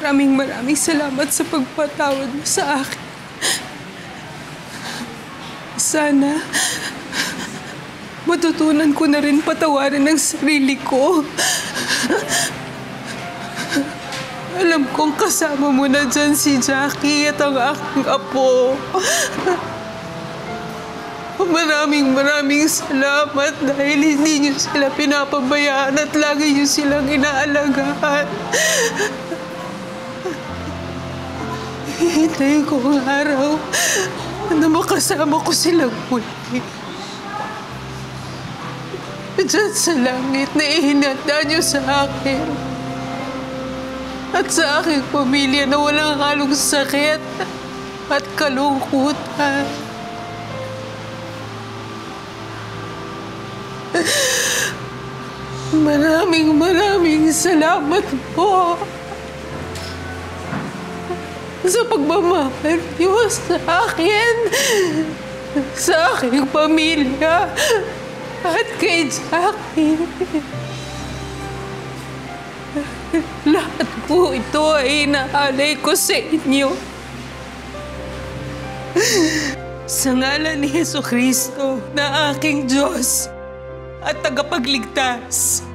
Maraming salamat sa pagpatawad mo sa akin. Sana matutunan ko na rin patawarin ang sarili ko. Alam kong kasama mo na dyan si Jackie at ang aking apo. Maraming salamat dahil hindi niyo sila pinapabayaan at lagi niyo silang inaalagaan. Hintayin ko ang araw na makasama ko silang muli. Diyan sa langit na ihinanda niyo sa akin at sa aking pamilya na walang halong sakit at kalungkutan. Maraming salamat po sa pagmamahal niyo sa akin, sa aking pamilya, at kay Jackie. Lahat po ito ay inaalay ko sa inyo. Sa ngalan ni Jesucristo na aking Diyos at tagapagligtas.